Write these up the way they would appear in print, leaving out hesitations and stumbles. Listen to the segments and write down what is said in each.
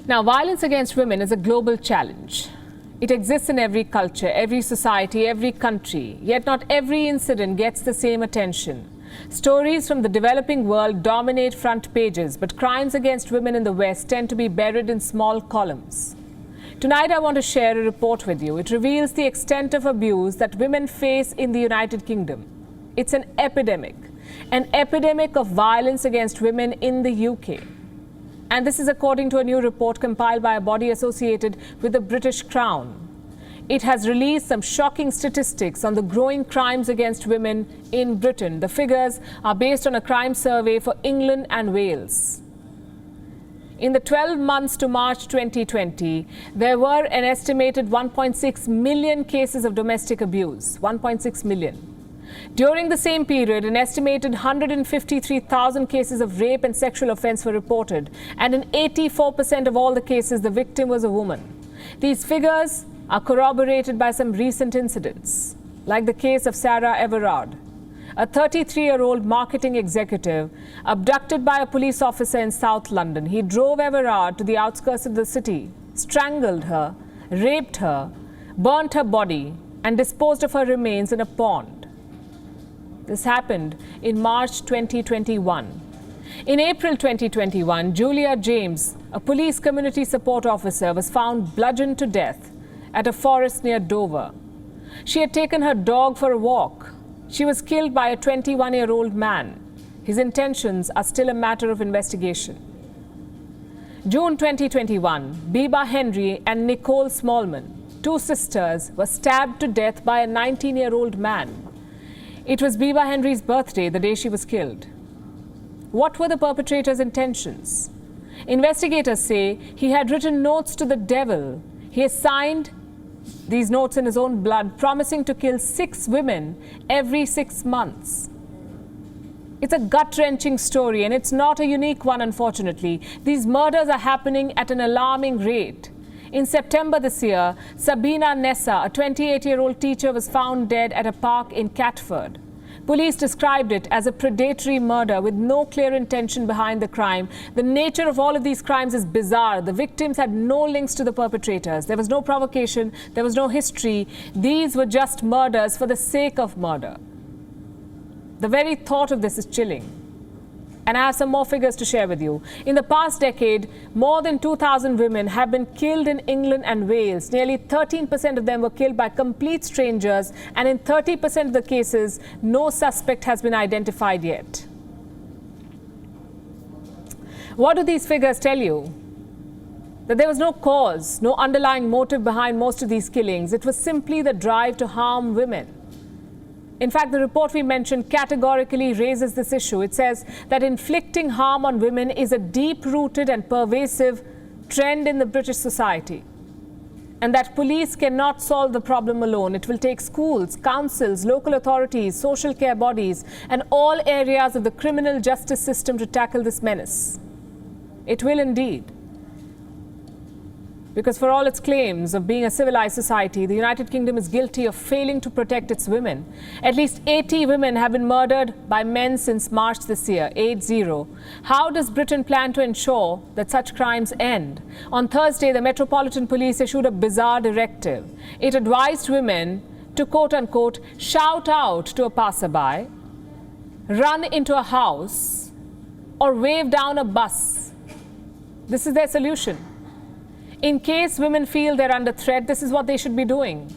Now, violence against women is a global challenge. It exists in every culture, every society, every country, yet not every incident gets the same attention. Stories from the developing world dominate front pages, but crimes against women in the West tend to be buried in small columns. Tonight, I want to share a report with you. It reveals the extent of abuse that women face in the United Kingdom. It's an epidemic of violence against women in the UK. And this is according to a new report compiled by a body associated with the British Crown. It has released some shocking statistics on the growing crimes against women in Britain. The figures are based on a crime survey for England and Wales. In the 12 months to March 2020, there were an estimated 1.6 million cases of domestic abuse. 1.6 million. During the same period, an estimated 153,000 cases of rape and sexual offence were reported, and in 84% of all the cases, the victim was a woman. These figures are corroborated by some recent incidents, like the case of Sarah Everard, a 33-year-old marketing executive abducted by a police officer in South London. He drove Everard to the outskirts of the city, strangled her, raped her, burnt her body, and disposed of her remains in a pond. This happened in March 2021. In April 2021, Julia James, a police community support officer, was found bludgeoned to death at a forest near Dover. She had taken her dog for a walk. She was killed by a 21-year-old man. His intentions are still a matter of investigation. June 2021, Biba Henry and Nicole Smallman, two sisters, were stabbed to death by a 19-year-old man. It was Biba Henry's birthday the day she was killed. What were the perpetrator's intentions? Investigators say he had written notes to the devil. He has signed these notes in his own blood, promising to kill 6 women every 6 months. It's a gut-wrenching story, and it's not a unique one, unfortunately. These murders are happening at an alarming rate. In September this year, Sabina Nessa, a 28-year-old teacher, was found dead at a park in Catford. Police described it as a predatory murder with no clear intention behind the crime. The nature of all of these crimes is bizarre. The victims had no links to the perpetrators. There was no provocation. There was no history. These were just murders for the sake of murder. The very thought of this is chilling. And I have some more figures to share with you. In the past decade, more than 2,000 women have been killed in England and Wales. Nearly 13% of them were killed by complete strangers, and in 30% of the cases, no suspect has been identified yet. What do these figures tell you? That there was no cause, no underlying motive behind most of these killings. It was simply the drive to harm women. In fact, the report we mentioned categorically raises this issue. It says that inflicting harm on women is a deep-rooted and pervasive trend in the British society, and that police cannot solve the problem alone. It will take schools, councils, local authorities, social care bodies, and all areas of the criminal justice system to tackle this menace. It will indeed. Because for all its claims of being a civilized society, the United Kingdom is guilty of failing to protect its women. At least 80 women have been murdered by men since March this year, 80. How does Britain plan to ensure that such crimes end? On Thursday, the Metropolitan Police issued a bizarre directive. It advised women to, quote-unquote, shout out to a passerby, run into a house, or wave down a bus. This is their solution. In case women feel they're under threat, this is what they should be doing.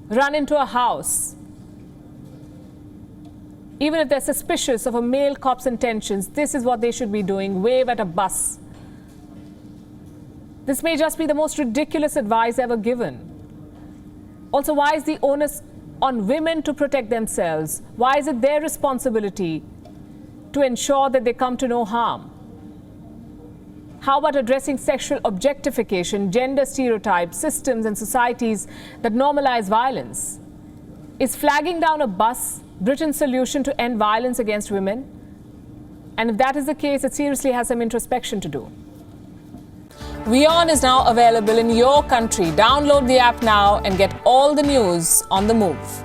Run into a house. Even if they're suspicious of a male cop's intentions, this is what they should be doing. Wave at a bus. This may just be the most ridiculous advice ever given. Also, why is the onus on women to protect themselves? Why is it their responsibility to ensure that they come to no harm? How about addressing sexual objectification, gender stereotypes, systems and societies that normalize violence? Is flagging down a bus Britain's solution to end violence against women? And if that is the case, it seriously has some introspection to do. WION is now available in your country. Download the app now and get all the news on the move.